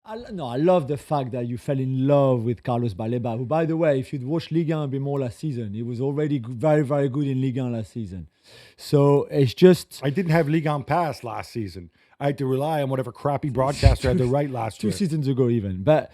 I love the fact that you fell in love with Carlos Baleba, who, by the way, if you'd watched Ligue 1 a bit more last season, he was already very, very good in Ligue 1 last season. So it's just I didn't have Ligue 1 Pass last season. I had to rely on whatever crappy broadcaster had to write last two year. seasons ago even. But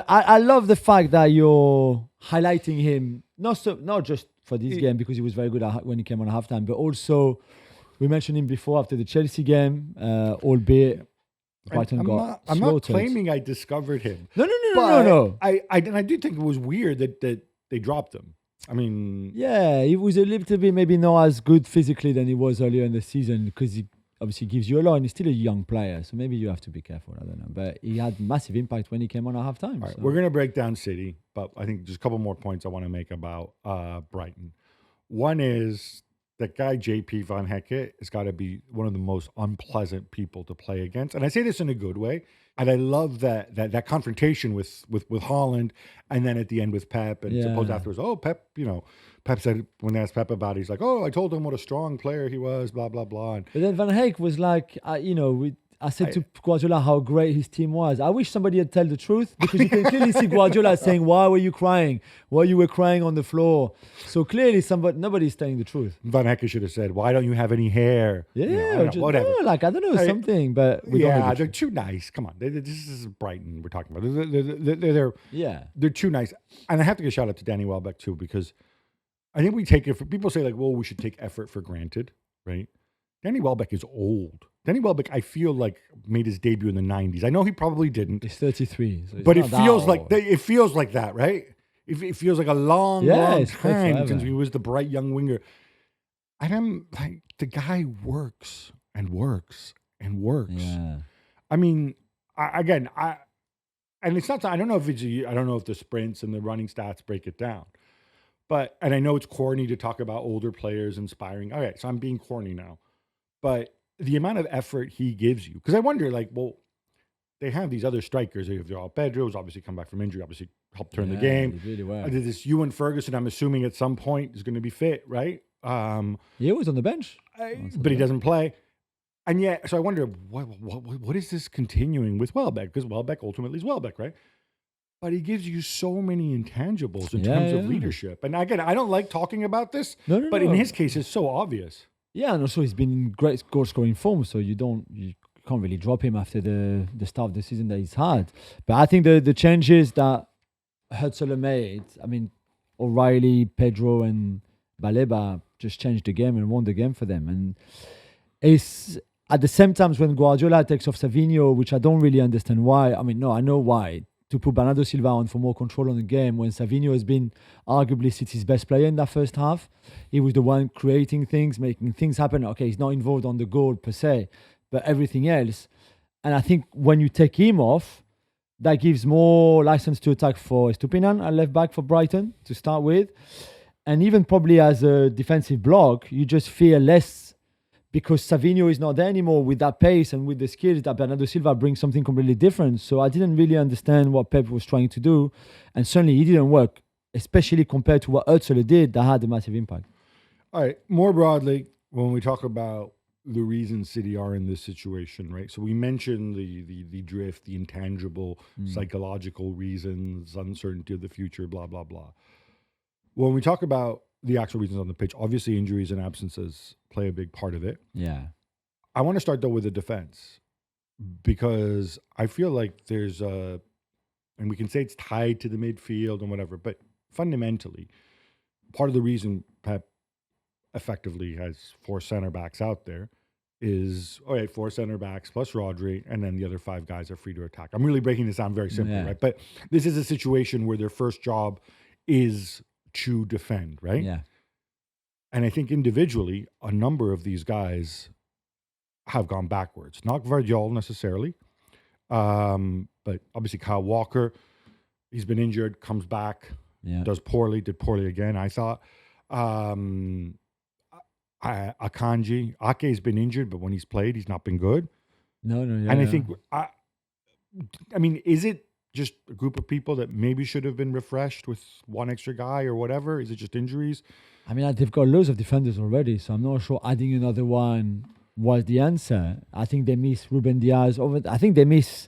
I love the fact that you're highlighting him, not just for this game because he was very good when he came on halftime, but also we mentioned him before after the Chelsea game, albeit Brighton got I'm not slaughtered. claiming I discovered him. No. I do think it was weird that they dropped him. I mean, Yeah, he was a little bit maybe not as good physically than he was earlier in the season because he obviously gives you a lot and he's still a young player. So maybe you have to be careful. I don't know. But he had massive impact when he came on at halftime. all right, we're going to break down City, but I think just a couple more points I want to make about Brighton. One is that guy JP Van Hecke has got to be one of the most unpleasant people to play against, and I say this in a good way. And I love that confrontation with Haaland, and then at the end with Pep, and suppose afterwards, Pep, Pep said when they asked Pep about it, he's like, I told him what a strong player he was, blah blah blah. And but then Van Hecke was like, I said to Guardiola how great his team was. I wish somebody had told the truth because you can clearly see Guardiola saying, "Why were you crying? Why you were crying on the floor?" So clearly, nobody's telling the truth. Van Hecke should have said, "Why don't you have any hair?" Whatever. I don't know something, but they're too nice. Come on, this is Brighton we're talking about. They're too nice, and I have to give a shout out to Danny Welbeck too because I think we take it for people say like, well, we should take effort for granted, right? Danny Welbeck is old. Danny Welbeck, I feel like made his debut in the 90s. I know he probably didn't. He's 33. So but it feels like that, right? It feels like a long time since he was the bright young winger. And I'm like, the guy works and works and works. Yeah. I mean, and it's not. I don't know if the sprints and the running stats break it down. And I know it's corny to talk about older players inspiring. Okay, so I'm being corny now. But the amount of effort he gives you, because I wonder, they have these other strikers. They have Pedro, who's obviously come back from injury, obviously helped turn the game. Really well. This Ewan Ferguson, I'm assuming at some point is going to be fit, right? He was on the bench, but he doesn't play. And yet, so I wonder, what is this continuing with Welbeck? Because Welbeck ultimately is Welbeck, right? But he gives you so many intangibles in terms of leadership. And again, I don't like talking about this, but in his case, it's so obvious. Yeah, and also he's been in great goal-scoring form, so you can't really drop him after the start of the season that he's had. But I think the changes that Hutzler made, I mean, O'Reilly, Pedro, and Baleba just changed the game and won the game for them. And it's at the same time when Guardiola takes off Savinho, which I don't really understand why. I mean, no, I know why. To put Bernardo Silva on for more control on the game when Savinho has been arguably City's best player in that first half. He was the one creating things, making things happen. Okay, he's not involved on the goal per se, but everything else. And I think when you take him off, that gives more license to attack for Estupiñán at left back for Brighton to start with. And even probably as a defensive block, you just fear less because Savinho is not there anymore with that pace and with the skills that Bernardo Silva brings something completely different. So I didn't really understand what Pep was trying to do. And certainly he didn't work, especially compared to what Özil did that had a massive impact. All right, more broadly, when we talk about the reasons City are in this situation, right? So we mentioned the drift, the intangible, psychological reasons, uncertainty of the future, blah, blah, blah. When we talk about the actual reasons on the pitch, obviously injuries and absences play a big part of it. Yeah. I want to start though with the defense because I feel like there's and we can say it's tied to the midfield and whatever, but fundamentally, part of the reason Pep effectively has 4 center backs out there is 4 center backs plus Rodri, and then the other 5 guys are free to attack. I'm really breaking this down very simply, right? But this is a situation where their first job is to defend, right? Yeah. And I think individually, a number of these guys have gone backwards. Not Guardiola necessarily, but obviously Kyle Walker, he's been injured, comes back, did poorly again, I thought. Akanji, Ake's been injured, but when he's played, he's not been good. No. And I think, I mean, is it just a group of people that maybe should have been refreshed with one extra guy or whatever? Is it just injuries? I mean, they've got loads of defenders already, so I'm not sure adding another one was the answer. I think they miss Ruben Diaz. I think they miss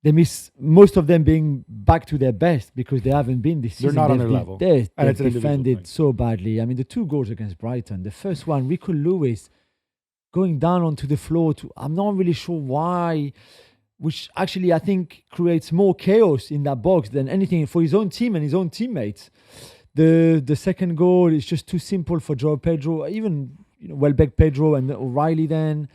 they miss most of them being back to their best because they haven't been this They're season. not on They've their been- level. They've And it's an individual defended thing. so badly. I mean, the 2 goals against Brighton. The first one, Rico Lewis going down onto the floor. I'm not really sure why, which actually I think creates more chaos in that box than anything for his own team and his own teammates. The second goal is just too simple for Joe Pedro, even Welbeck Pedro and O'Reilly. Then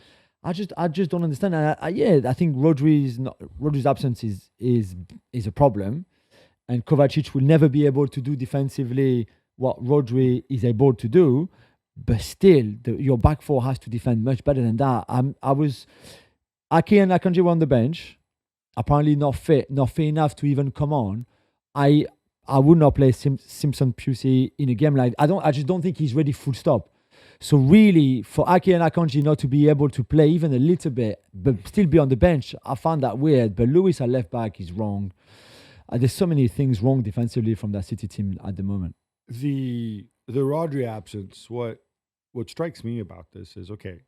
I just don't understand. And I think Rodri's absence is a problem, and Kovacic will never be able to do defensively what Rodri is able to do. But still, your back four has to defend much better than that. Ake and Akanji were on the bench, apparently not fit enough to even come on. I would not play Simpson Pusey in a game like I just don't think he's ready full stop. So really, for Ake and Akanji not to be able to play even a little bit, but still be on the bench, I found that weird. But Lewis at left back is wrong. There's so many things wrong defensively from that City team at the moment. The Rodri absence, what strikes me about this is, okay,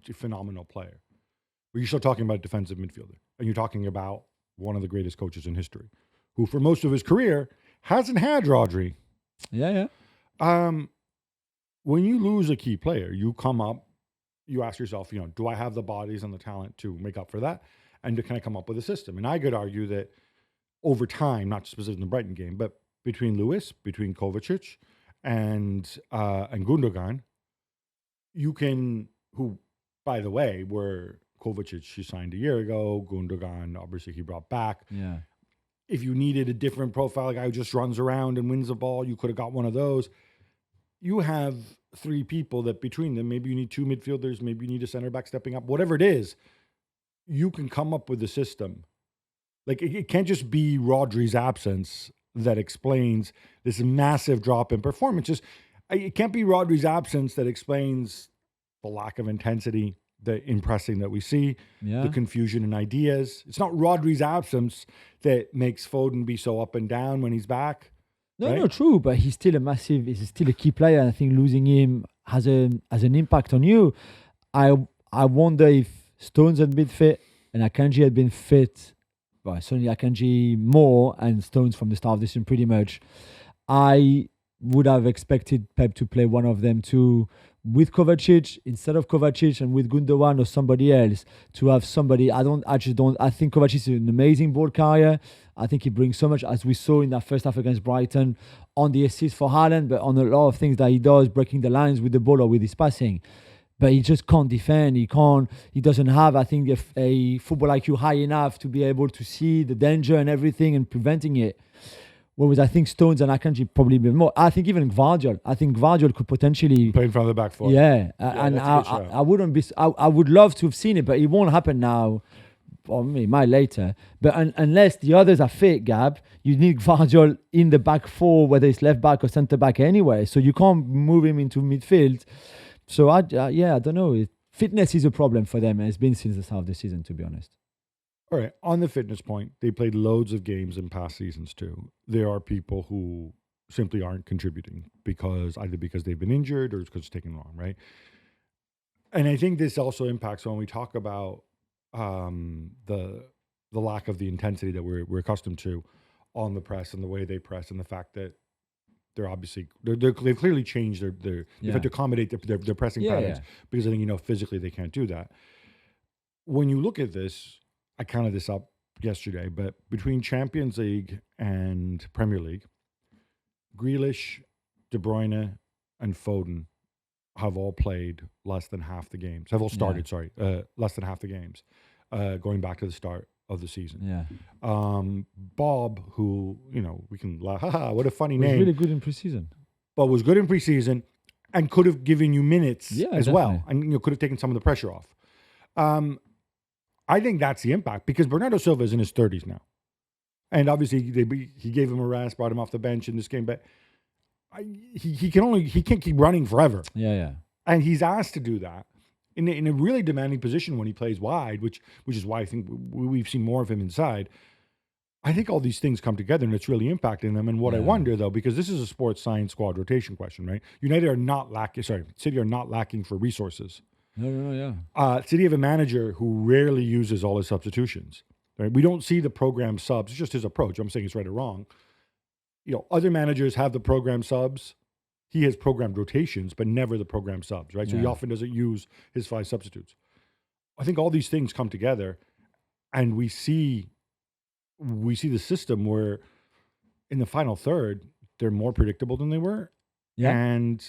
he's a phenomenal player. But you're still talking about a defensive midfielder. And you're talking about one of the greatest coaches in history, who for most of his career hasn't had Rodri. Yeah. When you lose a key player, you come up, you ask yourself, do I have the bodies and the talent to make up for that? And can I come up with a system? And I could argue that over time, not specifically in the Brighton game, but between Lewis, between Kovacic, and Gundogan, you can, who, by the way, were Kovacic, he signed a year ago. Gundogan, obviously, he brought back. Yeah. If you needed a different profile, a guy who just runs around and wins the ball, you could have got one of those. You have 3 people that between them, maybe you need 2 midfielders, maybe you need a center back stepping up, whatever it is, you can come up with a system. Like, it can't just be Rodri's absence that explains this massive drop in performance. It can't be Rodri's absence that explains the lack of intensity, the impressing that we see, the confusion in ideas. It's not Rodri's absence that makes Foden be so up and down when he's back. No, true, but he's still he's still a key player. And I think losing him has an impact on you. I wonder if Stones had been fit and Akanji had been fit. Well, certainly Akanji more and Stones from the start of this season pretty much. I would have expected Pep to play one of them two with Kovacic instead of Kovacic and with Gundogan or somebody else to have somebody. I think Kovacic is an amazing ball carrier. I think he brings so much, as we saw in that first half against Brighton, on the assist for Haaland, but on a lot of things that he does, breaking the lines with the ball or with his passing. But he just can't defend. He doesn't have, I think, a football IQ high enough to be able to see the danger and everything and preventing it. Whereas I think Stones and Akanji probably a bit more. I think even Gvardiol. I think Gvardiol could potentially play in front of the back four. Yeah, and I wouldn't be. I would love to have seen it, but it won't happen now. Or it might later. But unless the others are fit, Gab, you need Gvardiol in the back four, whether it's left back or centre back anyway. So you can't move him into midfield. So I don't know. Fitness is a problem for them, and it's been since the start of the season, to be honest. All right. On the fitness point, they played loads of games in past seasons too. There are people who simply aren't contributing either because they've been injured or because it's taken long, right? And I think this also impacts when we talk about the lack of the intensity that we're accustomed to on the press and the way they press and the fact that they've clearly changed they've had to accommodate their pressing patterns because I think physically they can't do that. When you look at this, I counted this up yesterday, but between Champions League and Premier League, Grealish, De Bruyne, and Foden have all played less than half the games. Have all started, less than half the games, going back to the start of the season. Yeah. Bob, who, we can laugh, what a funny name. Was really good in preseason. But was good in preseason and could have given you minutes as definitely. well. And could have taken some of the pressure off. I think that's the impact because Bernardo Silva is in his 30s now. And obviously he gave him a rest, brought him off the bench in this game, but he can't keep running forever. Yeah. And he's asked to do that in a really demanding position when he plays wide, which is why I think we've seen more of him inside. I think all these things come together and it's really impacting them. And what I wonder though, because this is a sports science squad rotation question, right? City are not lacking for resources. No, yeah. City have a manager who rarely uses all his substitutions. Right? We don't see the program subs. It's just his approach. I'm saying it's right or wrong. Other managers have the program subs. He has programmed rotations, but never the program subs, right? So he often doesn't use his 5 substitutes. I think all these things come together, and we see the system where in the final third, they're more predictable than they were. Yeah. And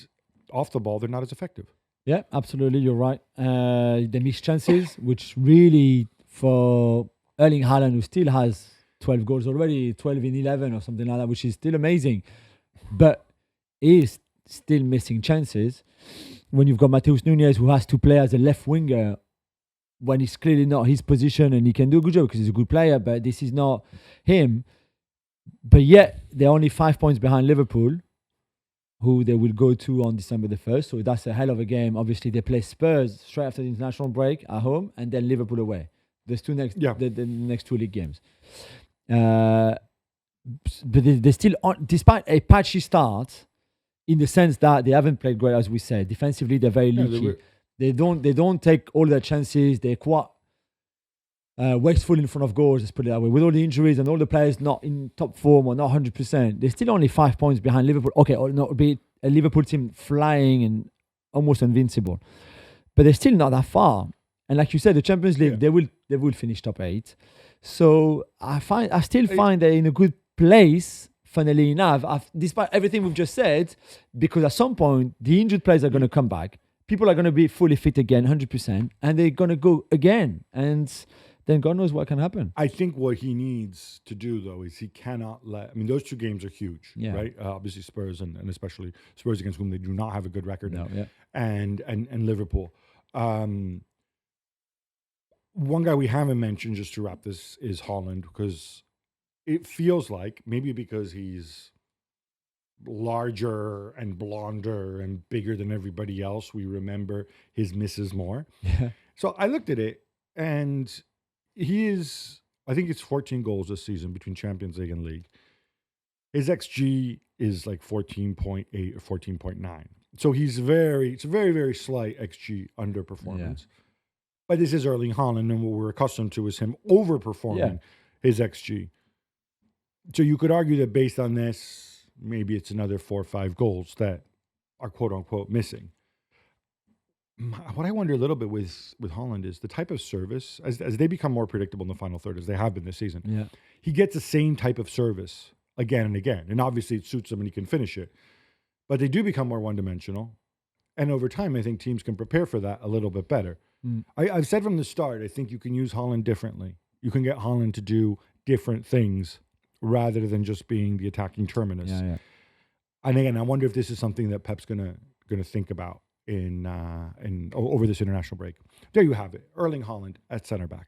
off the ball, they're not as effective. Yeah, absolutely. You're right. They miss chances, which really, for Erling Haaland, who still has 12 goals already, 12 in 11 or something like that, which is still amazing, but is still missing chances. When you've got Matheus Nunes, who has to play as a left winger when it's clearly not his position, and he can do a good job because he's a good player, but this is not him. But yet, they're only 5 points behind Liverpool, who they will go to on December the 1st. So that's a hell of a game. Obviously, they play Spurs straight after the international break at home, and then Liverpool away. There's the next 2 league games. But they're still on, despite a patchy start, in the sense that they haven't played great, as we said. Defensively, they're very leaky. They don't take all their chances. They're quite wasteful in front of goals, let's put it that way. With all the injuries and all the players not in top form or not 100%, they're still only 5 points behind Liverpool. Okay, or not be a Liverpool team flying and almost invincible, but they're still not that far. And like you said, the Champions League, they will finish top 8. So I still find they're in a good place. Funnily enough, despite everything we've just said, because at some point the injured players are going to come back. People are going to be fully fit again, 100%, and they're going to go again. And then God knows what can happen. I think what he needs to do, though, is he cannot those 2 games are huge, right? Obviously Spurs and especially Spurs, against whom they do not have a good record, and Liverpool. One guy we haven't mentioned, just to wrap this, is Haaland, because it feels like, maybe because he's larger and blonder and bigger than everybody else, we remember his misses more. Yeah. So I looked at it, and I think it's 14 goals this season between Champions League and League. His XG is like 14.8 or 14.9. So it's a very, very slight XG underperformance. Yeah. But this is Erling Haaland, and what we're accustomed to is him overperforming his XG. So you could argue that based on this, maybe it's another 4 or 5 goals that are quote unquote missing. What I wonder a little bit with Haaland is the type of service, as they become more predictable in the final third, as they have been this season. Yeah. He gets the same type of service again and again. And obviously it suits him and he can finish it. But they do become more one-dimensional. And over time, I think teams can prepare for that a little bit better. I've said from the start, I think you can use Haaland differently. You can get Haaland to do different things rather than just being the attacking terminus. Yeah. And again, I wonder if this is something that Pep's gonna think about in over this international break. There you have it, Erling Haaland at center back.